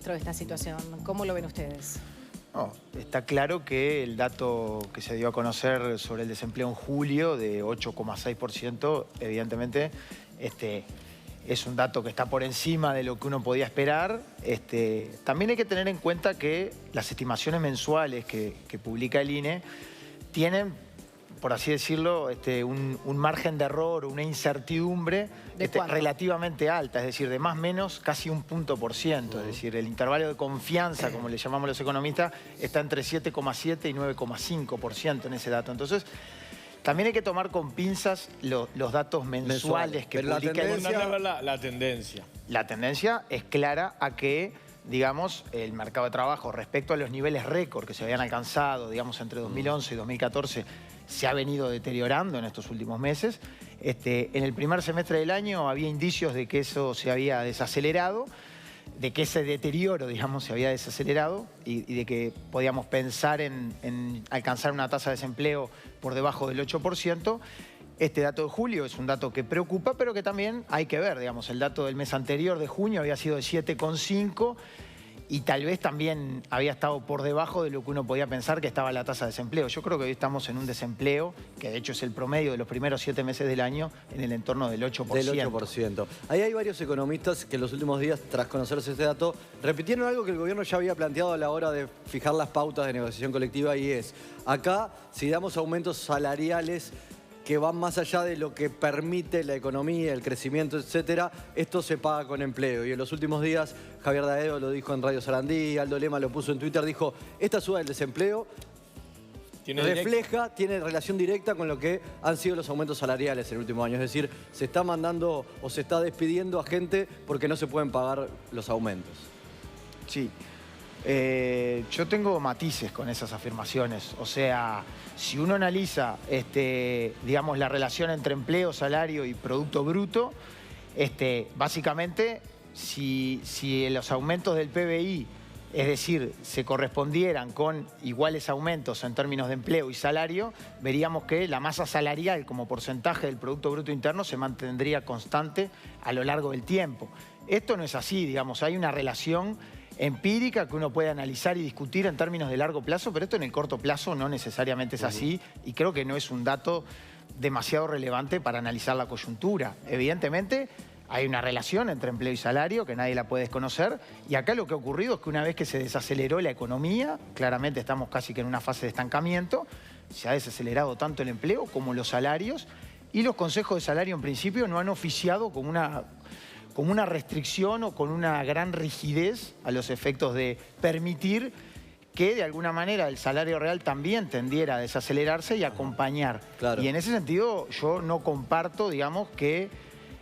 ministro, de esta situación? ¿Cómo lo ven ustedes? No, está claro que el dato que se dio a conocer sobre el desempleo en julio de 8,6%, evidentemente, es un dato que está por encima de lo que uno podía esperar. También hay que tener en cuenta que las estimaciones mensuales que publica el INE tienen, por así decirlo, un margen de error, una incertidumbre relativamente alta, es decir, de más o menos casi 1%. Es decir, el intervalo de confianza, como le llamamos los economistas, está entre 7,7 y 9,5% en ese dato. Entonces, también hay que tomar con pinzas los datos mensuales que publica el INE. La tendencia. La tendencia es clara a que, digamos, el mercado de trabajo respecto a los niveles récord que se habían alcanzado, digamos, entre 2011 y 2014, se ha venido deteriorando en estos últimos meses. En el primer semestre del año había indicios de que eso se había desacelerado, de que ese deterioro, digamos, se había desacelerado y de que podíamos pensar en alcanzar una tasa de desempleo por debajo del 8%. Este dato de julio es un dato que preocupa, pero que también hay que ver, digamos, el dato del mes anterior de junio había sido de 7,5 y tal vez también había estado por debajo de lo que uno podía pensar que estaba la tasa de desempleo. Yo creo que hoy estamos en un desempleo, que de hecho es el promedio de los primeros 7 meses del año, en el entorno del 8%. Del 8%. Ahí hay varios economistas que en los últimos días, tras conocerse este dato, repitieron algo que el gobierno ya había planteado a la hora de fijar las pautas de negociación colectiva, y es, acá, si damos aumentos salariales que van más allá de lo que permite la economía, el crecimiento, etcétera, esto se paga con empleo. Y en los últimos días, Javier Daedo lo dijo en Radio Sarandí, Aldo Lema lo puso en Twitter, dijo, esta suba del desempleo tiene relación directa con lo que han sido los aumentos salariales en el último año. Es decir, se está mandando o se está despidiendo a gente porque no se pueden pagar los aumentos. Sí. Yo tengo matices con esas afirmaciones. O sea, si uno analiza, digamos, la relación entre empleo, salario y producto bruto, básicamente, si los aumentos del PBI, es decir, se correspondieran con iguales aumentos en términos de empleo y salario, veríamos que la masa salarial como porcentaje del Producto Bruto Interno se mantendría constante a lo largo del tiempo. Esto no es así, digamos, hay una relación empírica que uno puede analizar y discutir en términos de largo plazo, pero esto en el corto plazo no necesariamente es así y creo que no es un dato demasiado relevante para analizar la coyuntura. Evidentemente hay una relación entre empleo y salario que nadie la puede desconocer y acá lo que ha ocurrido es que una vez que se desaceleró la economía, claramente estamos casi que en una fase de estancamiento, se ha desacelerado tanto el empleo como los salarios y los consejos de salario en principio no han oficiado como una restricción o con una gran rigidez a los efectos de permitir que de alguna manera el salario real también tendiera a desacelerarse y acompañar. Claro. Y en ese sentido yo no comparto, digamos, que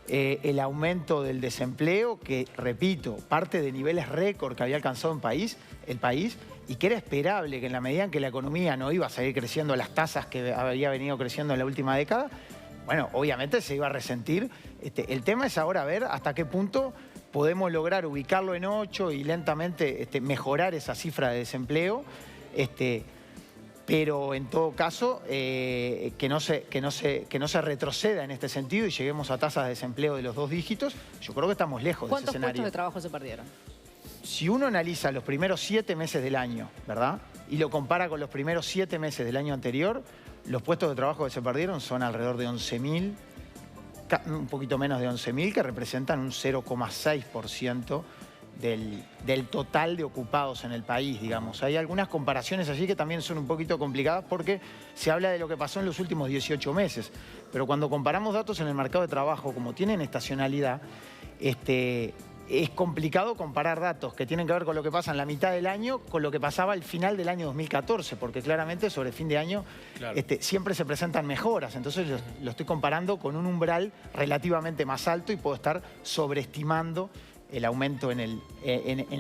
el aumento del desempleo, que repito, parte de niveles récord que había alcanzado el país y que era esperable que en la medida en que la economía no iba a seguir creciendo a las tasas que había venido creciendo en la última década, bueno, obviamente se iba a resentir. El tema es ahora ver hasta qué punto podemos lograr ubicarlo en 8 y lentamente mejorar esa cifra de desempleo, pero en todo caso que no se retroceda en este sentido y lleguemos a tasas de desempleo de los 2 dígitos. Yo creo que estamos lejos de ese escenario. ¿Cuántos puestos de trabajo se perdieron? Si uno analiza los primeros 7 meses del año, ¿verdad? Y lo compara con los primeros 7 meses del año anterior, los puestos de trabajo que se perdieron son alrededor de 11.000, un poquito menos de 11.000, que representan un 0,6% del total de ocupados en el país, digamos. Hay algunas comparaciones allí que también son un poquito complicadas porque se habla de lo que pasó en los últimos 18 meses. Pero cuando comparamos datos en el mercado de trabajo, como tienen estacionalidad, es complicado comparar datos que tienen que ver con lo que pasa en la mitad del año con lo que pasaba al final del año 2014, porque claramente sobre fin de año siempre se presentan mejoras. Entonces lo estoy comparando con un umbral relativamente más alto y puedo estar sobreestimando el aumento en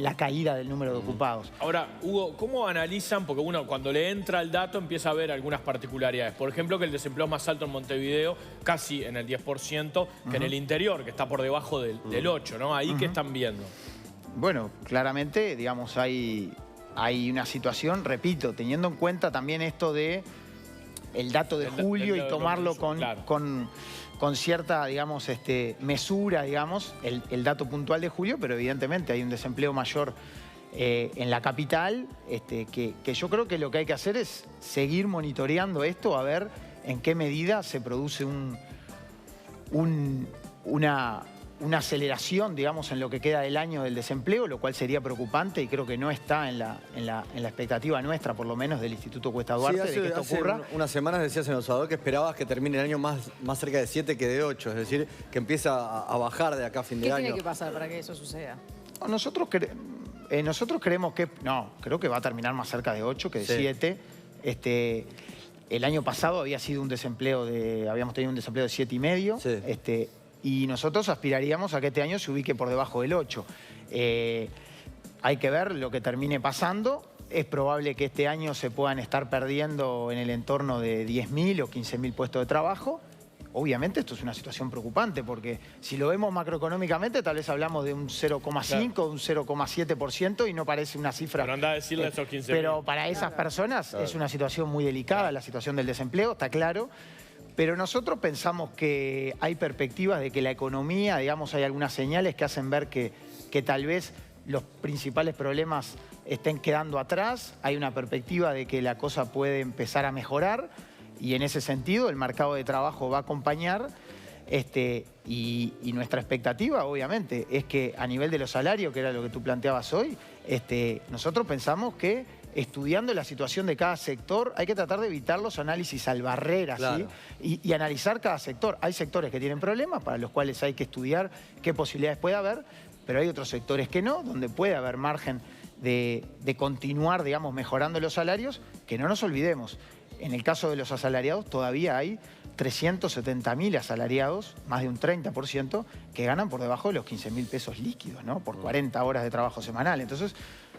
la caída del número de ocupados. Ahora, Hugo, ¿cómo analizan? Porque uno cuando le entra el dato empieza a ver algunas particularidades. Por ejemplo, que el desempleo es más alto en Montevideo, casi en el 10%, que en el interior, que está por debajo del 8%, ¿no? Ahí, ¿qué están viendo? Bueno, claramente, digamos, hay una situación, repito, teniendo en cuenta también esto de el dato de julio y tomarlo con cierta, digamos, mesura, digamos, el dato puntual de julio, pero evidentemente hay un desempleo mayor en la capital, que yo creo que lo que hay que hacer es seguir monitoreando esto, a ver en qué medida se produce una aceleración, digamos, en lo que queda del año del desempleo, lo cual sería preocupante y creo que no está en la expectativa nuestra, por lo menos del Instituto Cuesta Duarte, de que esto ocurra. Hace unas semanas decías en El Salvador que esperabas que termine el año más cerca de 7 que de 8, es decir, que empieza a bajar de acá a fin de ¿Qué año. tiene que pasar para que eso suceda? Nosotros creemos que, creo que va a terminar más cerca de 8 que de 7. El año pasado habíamos tenido un desempleo de 7,5. Sí. Y nosotros aspiraríamos a que este año se ubique por debajo del 8. Hay que ver lo que termine pasando. Es probable que este año se puedan estar perdiendo en el entorno de 10.000 o 15.000 puestos de trabajo. Obviamente esto es una situación preocupante porque si lo vemos macroeconómicamente tal vez hablamos de un 0,5, un 0,7% y no parece una cifra. Pero anda a decirle esos 15.000. Pero para esas personas es una situación muy delicada, la situación del desempleo, está claro. Pero nosotros pensamos que hay perspectivas de que la economía, digamos, hay algunas señales que hacen ver que tal vez los principales problemas estén quedando atrás. Hay una perspectiva de que la cosa puede empezar a mejorar y en ese sentido el mercado de trabajo va a acompañar. Y nuestra expectativa, obviamente, es que a nivel de los salarios, que era lo que tú planteabas hoy, nosotros pensamos que estudiando la situación de cada sector, hay que tratar de evitar los análisis al barrera, claro, ¿sí? Y analizar cada sector. Hay sectores que tienen problemas, para los cuales hay que estudiar qué posibilidades puede haber, pero hay otros sectores que no, donde puede haber margen de continuar, digamos, mejorando los salarios, que no nos olvidemos. En el caso de los asalariados, todavía hay 370.000 asalariados, más de un 30%, que ganan por debajo de los 15.000 pesos líquidos, ¿no? Por 40 horas de trabajo semanal. Entonces,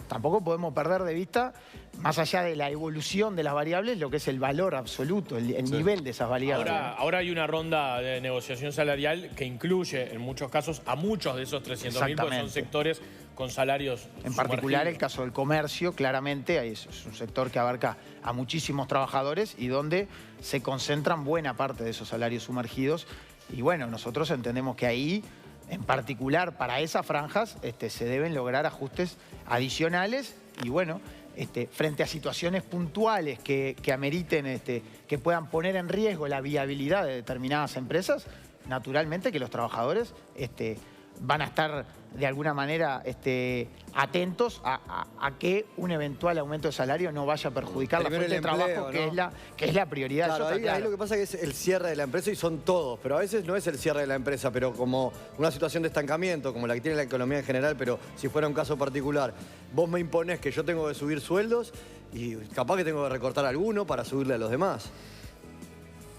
tampoco podemos perder de vista, más allá de la evolución de las variables, lo que es el valor absoluto, el nivel de esas variables. Ahora hay una ronda de negociación salarial que incluye, en muchos casos, a muchos de esos 300.000, porque son sectores con salarios en particular el caso del comercio, claramente, es un sector que abarca a muchísimos trabajadores y donde se concentran buena parte de esos salarios sumergidos. Y bueno, nosotros entendemos que ahí, en particular para esas franjas, se deben lograr ajustes adicionales y bueno, frente a situaciones puntuales que ameriten, que puedan poner en riesgo la viabilidad de determinadas empresas, naturalmente que los trabajadores van a estar de alguna manera atentos a que un eventual aumento de salario no vaya a perjudicar la fuente de trabajo, ¿no? que es la prioridad. Claro, ahí lo que pasa es el cierre de la empresa y son todos, pero a veces no es el cierre de la empresa, pero como una situación de estancamiento, como la que tiene la economía en general, pero si fuera un caso particular, vos me imponés que yo tengo que subir sueldos y capaz que tengo que recortar alguno para subirle a los demás.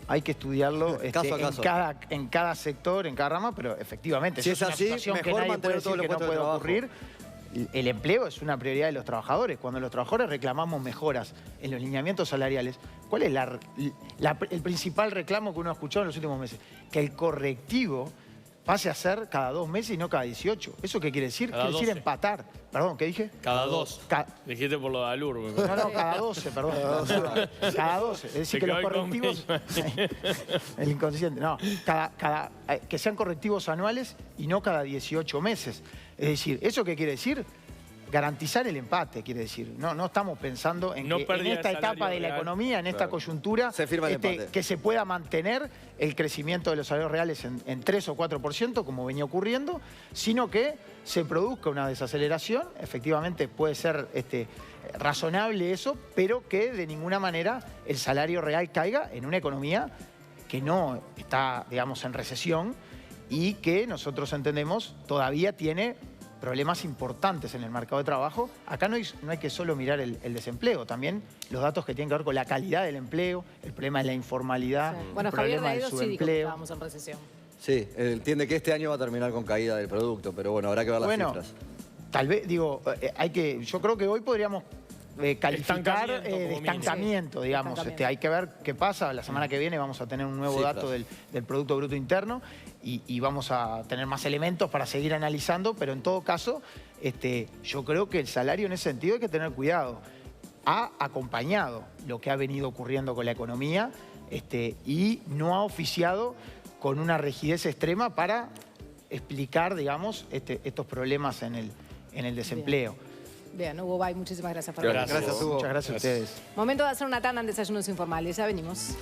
Hay que estudiarlo caso a caso. En cada sector, en cada rama, pero efectivamente, si es una así, situación que mejor nadie puede mantener decir todos los que no puestos de puede trabajo. ocurrir. El empleo es una prioridad de los trabajadores. Cuando los trabajadores reclamamos mejoras en los lineamientos salariales, ¿cuál es el principal reclamo que uno ha escuchado en los últimos meses? Que el correctivo pase a ser cada 2 meses y no cada 18. ¿Eso qué quiere decir? Cada Quiere decir 12. empatar. Perdón, ¿qué dije? Cada 2. Dijiste por lo de Alur. No, cada 12, perdón. Cada 12. Es decir, que los correctivos... El inconsciente. No, que sean correctivos anuales y no cada 18 meses. Es decir, ¿eso qué quiere decir? Garantizar el empate, quiere decir. No estamos pensando en que en esta etapa de la economía, en esta coyuntura, se firma el empate. Que se pueda mantener el crecimiento de los salarios reales en 3 o 4%, como venía ocurriendo, sino que se produzca una desaceleración. Efectivamente puede ser razonable eso, pero que de ninguna manera el salario real caiga en una economía que no está, digamos, en recesión y que nosotros entendemos todavía tiene problemas importantes en el mercado de trabajo. Acá no hay que solo mirar el desempleo, también los datos que tienen que ver con la calidad del empleo, el problema de la informalidad, Sí. Bueno, el Javier problema del Daedo sí dijo que subempleo. estábamos en recesión. Sí, él entiende que este año va a terminar con caída del producto, pero bueno, habrá que ver las cifras. Tal vez, digo, yo creo que hoy podríamos calificar de Estancamiento, estancamiento, digamos. Estancamiento. Hay que ver qué pasa. La semana que viene vamos a tener un nuevo Cifras. dato del Producto Bruto Interno y vamos a tener más elementos para seguir analizando, pero en todo caso, yo creo que el salario en ese sentido hay que tener cuidado. Ha acompañado lo que ha venido ocurriendo con la economía y no ha oficiado con una rigidez extrema para explicar, digamos, estos problemas en el desempleo. Bien, Hugo Bay, muchísimas gracias por Gracias. venir. Gracias, Hugo. Muchas gracias a ustedes. Momento de hacer una tanda en Desayunos Informales. Ya venimos.